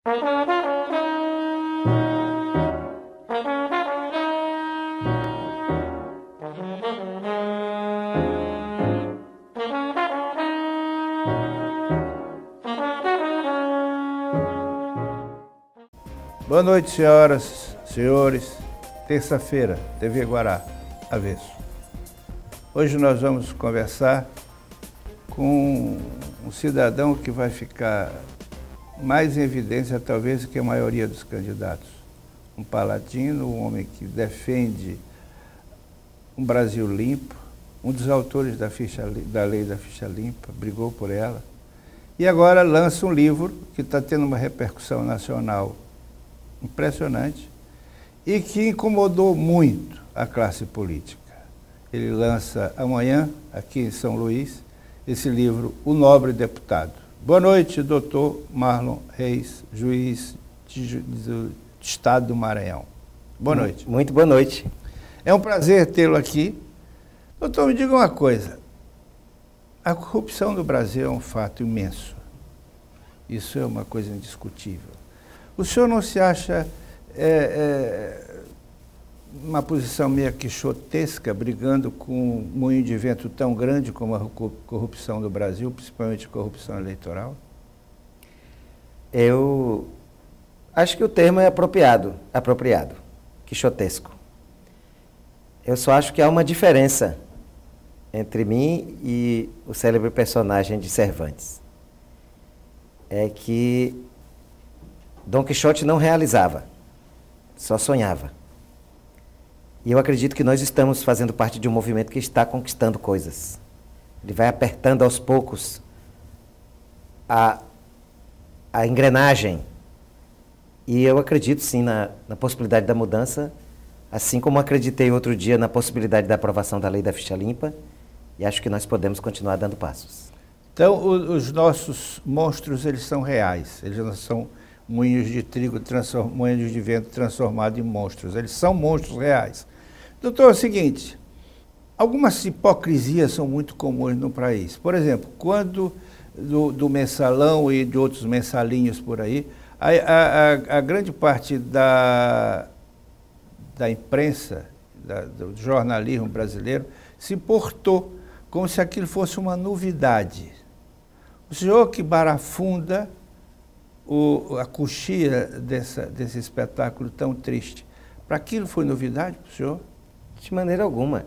Boa noite, senhoras, senhores. Terça-feira, TV Guará, Avesso. Hoje nós vamos conversar com um cidadão que vai ficar mais em evidência, talvez, que a maioria dos candidatos. Um palatino, um homem que defende um Brasil limpo, um dos autores da lei da ficha limpa, brigou por ela, e agora lança um livro que está tendo uma repercussão nacional impressionante e que incomodou muito a classe política. Ele lança amanhã, aqui em São Luís, esse livro, O Nobre Deputado. Boa noite, doutor Marlon Reis, juiz do Estado do Maranhão. Boa noite. Muito boa noite. É um prazer tê-lo aqui. Doutor, me diga uma coisa. A corrupção no Brasil é um fato imenso. Isso é uma coisa indiscutível. O senhor não se acha uma posição meio quixotesca, brigando com um moinho de vento tão grande como a corrupção do Brasil, principalmente a corrupção eleitoral? Eu acho que o termo é apropriado, quixotesco. Eu só acho que há uma diferença entre mim e o célebre personagem de Cervantes. É que Dom Quixote não realizava, só sonhava. E eu acredito que nós estamos fazendo parte de um movimento que está conquistando coisas. Ele vai apertando aos poucos a engrenagem. E eu acredito sim na possibilidade da mudança, assim como acreditei outro dia na possibilidade da aprovação da lei da ficha limpa, e acho que nós podemos continuar dando passos. Então, os nossos monstros, eles são reais, eles não são moinhos de trigo, moinhos de vento transformados em monstros. Eles são monstros reais. Doutor, é o seguinte, algumas hipocrisias são muito comuns no país. Por exemplo, quando do mensalão e de outros mensalinhos por aí, a grande parte da imprensa, do jornalismo brasileiro, se portou como se aquilo fosse uma novidade. O senhor que barafunda a coxia desse espetáculo tão triste, para aquilo foi novidade para o senhor? De maneira alguma.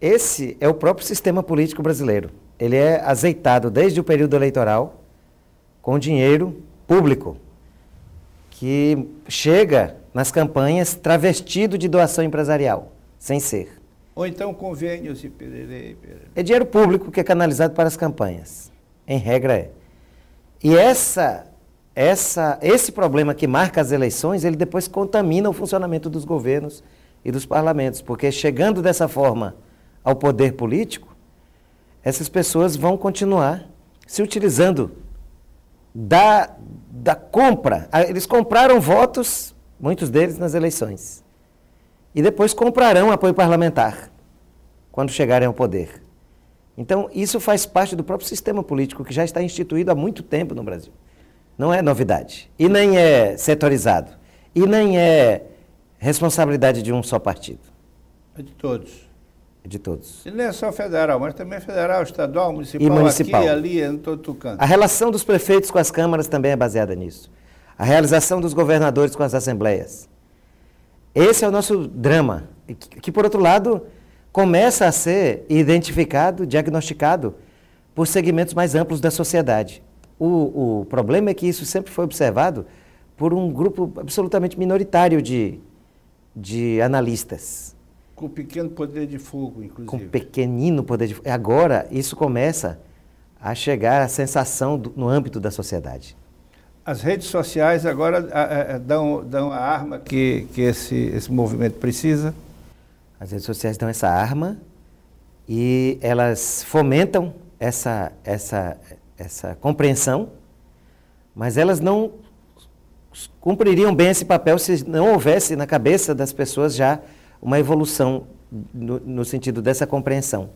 Esse é o próprio sistema político brasileiro. Ele é azeitado desde o período eleitoral com dinheiro público, que chega nas campanhas travestido de doação empresarial, sem ser. Ou então convênios e pererê. É dinheiro público que é canalizado para as campanhas. Em regra é. E esse problema que marca as eleições, ele depois contamina o funcionamento dos governos e dos parlamentos, porque chegando dessa forma ao poder político, essas pessoas vão continuar se utilizando da compra. Eles compraram votos, muitos deles nas eleições, e depois comprarão apoio parlamentar quando chegarem ao poder. Então, isso faz parte do próprio sistema político que já está instituído há muito tempo no Brasil. Não é novidade, e nem é setorizado, e nem é responsabilidade de um só partido. É de todos. É de todos. E não é só federal, mas também federal, estadual, municipal, e municipal. Aqui e ali, em todo canto. A relação dos prefeitos com as câmaras também é baseada nisso. A realização dos governadores com as assembleias. Esse é o nosso drama, que por outro lado, começa a ser identificado, diagnosticado por segmentos mais amplos da sociedade. O problema é que isso sempre foi observado por um grupo absolutamente minoritário de analistas. Com pequeno poder de fogo, inclusive. Com pequenino poder de fogo. Agora, isso começa a chegar à sensação no âmbito da sociedade. As redes sociais agora dão a arma que esse movimento precisa? As redes sociais dão essa arma e elas fomentam essa compreensão, mas elas não cumpririam bem esse papel se não houvesse na cabeça das pessoas já uma evolução no sentido dessa compreensão.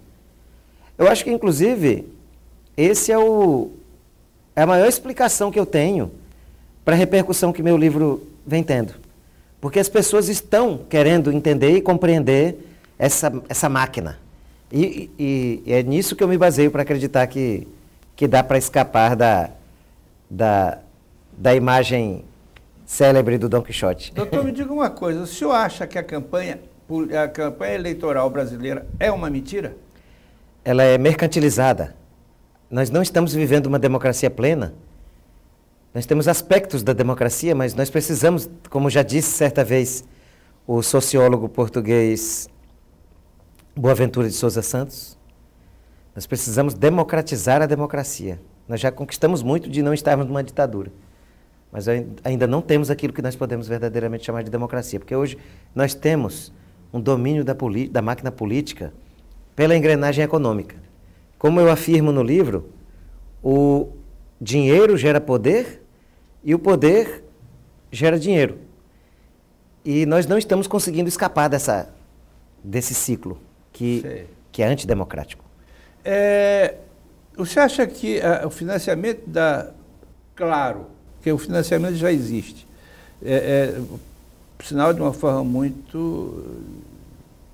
Eu acho que, inclusive, esse é a maior explicação que eu tenho para a repercussão que meu livro vem tendo. Porque as pessoas estão querendo entender e compreender essa máquina. E é nisso que eu me baseio para acreditar que dá para escapar da imagem célebre do Dom Quixote. Doutor, me diga uma coisa, o senhor acha que a campanha eleitoral brasileira é uma mentira? Ela é mercantilizada. Nós não estamos vivendo uma democracia plena. Nós temos aspectos da democracia, mas nós precisamos, como já disse certa vez o sociólogo português Boaventura de Sousa Santos, nós precisamos democratizar a democracia. Nós já conquistamos muito de não estarmos numa ditadura, mas ainda não temos aquilo que nós podemos verdadeiramente chamar de democracia, porque hoje nós temos um domínio da máquina política pela engrenagem econômica. Como eu afirmo no livro, o dinheiro gera poder e o poder gera dinheiro. E nós não estamos conseguindo escapar desse ciclo que é antidemocrático. Você acha que o financiamento Claro, que o financiamento já existe. Por sinal, de uma forma muito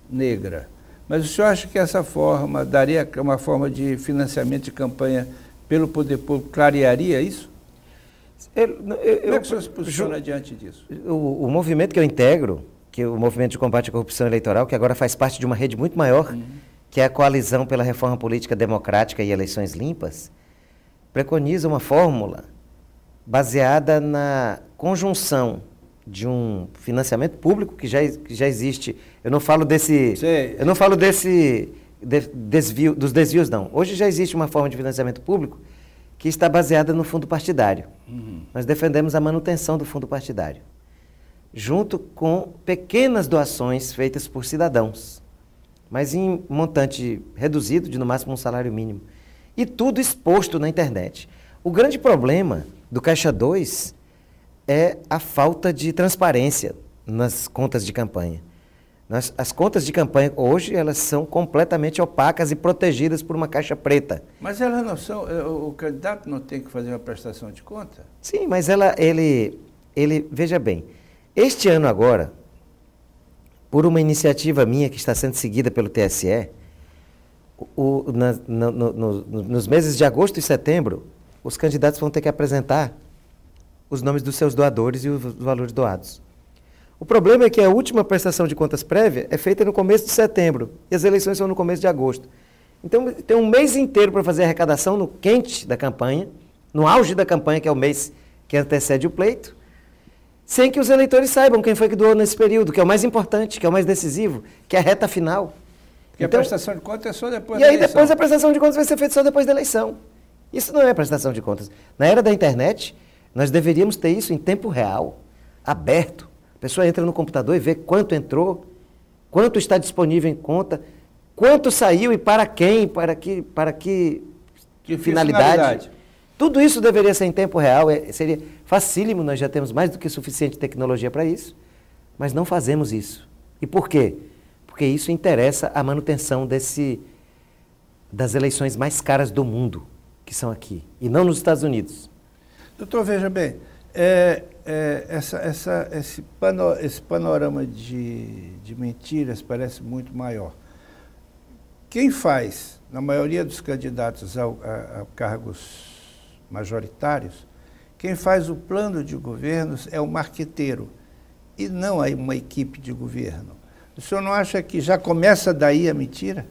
negra. Mas o senhor acha que essa forma daria uma forma de financiamento de campanha pelo poder público, clarearia isso? Como é que o senhor se posiciona diante disso? O movimento que eu integro, que é o Movimento de Combate à Corrupção Eleitoral, que agora faz parte de uma rede muito maior, que é a Coalizão pela Reforma Política Democrática e Eleições Limpas, preconiza uma fórmula baseada na conjunção de um financiamento público que já existe. Eu não falo dos desvios, não. Hoje já existe uma forma de financiamento público que está baseada no fundo partidário. Nós defendemos a manutenção do fundo partidário, junto com pequenas doações feitas por cidadãos, mas em montante reduzido, de no máximo um salário mínimo. E tudo exposto na internet. O grande problema do Caixa 2 é a falta de transparência nas contas de campanha. As contas de campanha hoje, elas são completamente opacas e protegidas por uma caixa preta. Mas elas não são, o candidato não tem que fazer uma prestação de conta? Sim, mas ele veja bem, este ano agora, por uma iniciativa minha que está sendo seguida pelo TSE, nos meses de agosto e setembro, os candidatos vão ter que apresentar os nomes dos seus doadores e os valores doados. O problema é que a última prestação de contas prévia é feita no começo de setembro e as eleições são no começo de agosto. Então, tem um mês inteiro para fazer a arrecadação no quente da campanha, no auge da campanha, que é o mês que antecede o pleito, sem que os eleitores saibam quem foi que doou nesse período, que é o mais importante, que é o mais decisivo, que é a reta final. Porque então, a prestação de contas é só depois da eleição. E aí depois a prestação de contas vai ser feita só depois da eleição. Isso não é prestação de contas. Na era da internet, nós deveríamos ter isso em tempo real, aberto. A pessoa entra no computador e vê quanto entrou, quanto está disponível em conta, quanto saiu e para quem, para que finalidade. Tudo isso deveria ser em tempo real, seria facílimo, nós já temos mais do que suficiente tecnologia para isso, mas não fazemos isso. E por quê? Porque isso interessa a manutenção das eleições mais caras do mundo, que são aqui, e não nos Estados Unidos. Doutor, veja bem, esse panorama de mentiras parece muito maior. Quem faz, na maioria dos candidatos a cargos majoritários, quem faz o plano de governos é o marqueteiro e não uma equipe de governo. O senhor não acha que já começa daí a mentira?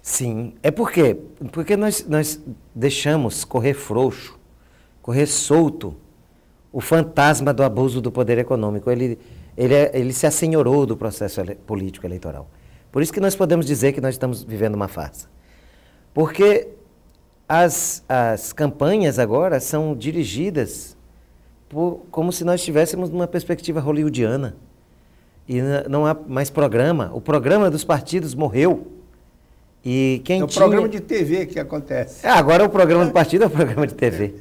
Sim. É por quê? Porque nós deixamos correr frouxo, correr solto, o fantasma do abuso do poder econômico. Ele se assenhorou do processo político eleitoral. Por isso que nós podemos dizer que nós estamos vivendo uma farsa. Porque as campanhas agora são dirigidas como se nós estivéssemos numa perspectiva hollywoodiana. E não há mais programa. O programa dos partidos morreu. E quem tinha... programa de TV que acontece. Agora o programa do partido é o programa de TV.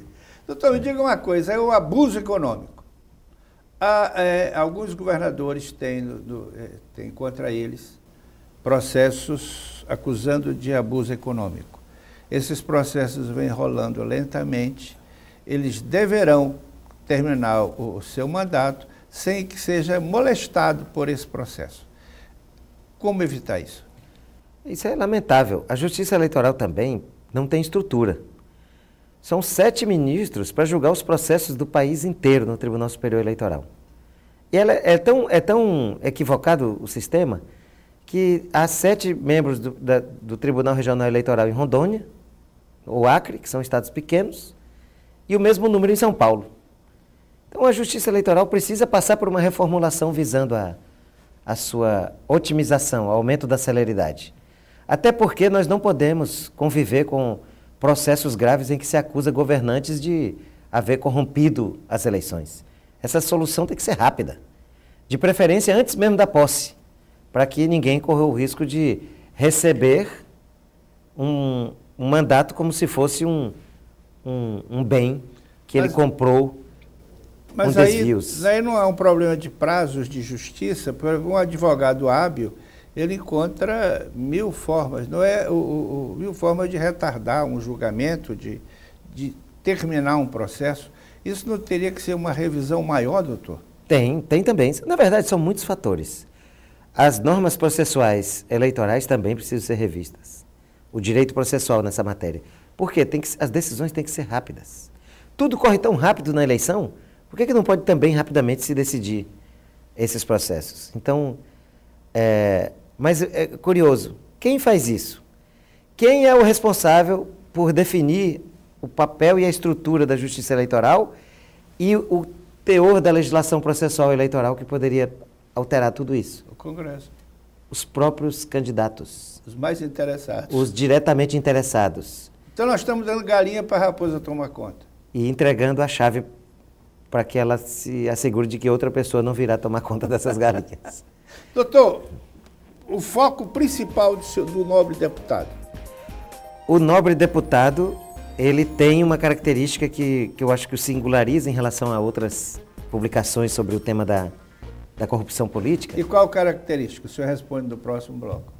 Doutor, me diga uma coisa, é o abuso econômico. Alguns governadores têm contra eles processos acusando de abuso econômico. Esses processos vêm rolando lentamente, eles deverão terminar o seu mandato sem que seja molestado por esse processo. Como evitar isso? Isso é lamentável. A Justiça Eleitoral também não tem estrutura. São 7 ministros para julgar os processos do país inteiro no Tribunal Superior Eleitoral. E é tão equivocado o sistema que há 7 membros do Tribunal Regional Eleitoral em Rondônia, ou Acre, que são estados pequenos, e o mesmo número em São Paulo. Então a Justiça Eleitoral precisa passar por uma reformulação visando a sua otimização, o aumento da celeridade. Até porque nós não podemos conviver com processos graves em que se acusa governantes de haver corrompido as eleições. Essa solução tem que ser rápida, de preferência antes mesmo da posse, para que ninguém corra o risco de receber um mandato como se fosse um bem que ele comprou com desvios. Mas aí não é um problema de prazos de justiça, porque um advogado hábil, ele encontra 1000 formas, não é 1000 formas de retardar um julgamento, de terminar um processo. Isso não teria que ser uma revisão maior, doutor? Tem também. Na verdade, são muitos fatores. As normas processuais eleitorais também precisam ser revistas. O direito processual nessa matéria. Porque as decisões têm que ser rápidas. Tudo corre tão rápido na eleição, por que não pode também rapidamente se decidir esses processos? Então, mas é curioso, quem faz isso? Quem é o responsável por definir o papel e a estrutura da Justiça Eleitoral e o teor da legislação processual eleitoral que poderia alterar tudo isso? O Congresso. Os próprios candidatos. Os mais interessados. Os diretamente interessados. Então nós estamos dando galinha para a raposa tomar conta. E entregando a chave para que ela se assegure de que outra pessoa não virá tomar conta dessas galinhas. Doutor, o foco principal do nobre deputado? O nobre deputado, ele tem uma característica que eu acho que o singulariza em relação a outras publicações sobre o tema da corrupção política. E qual característica? O senhor responde no próximo bloco.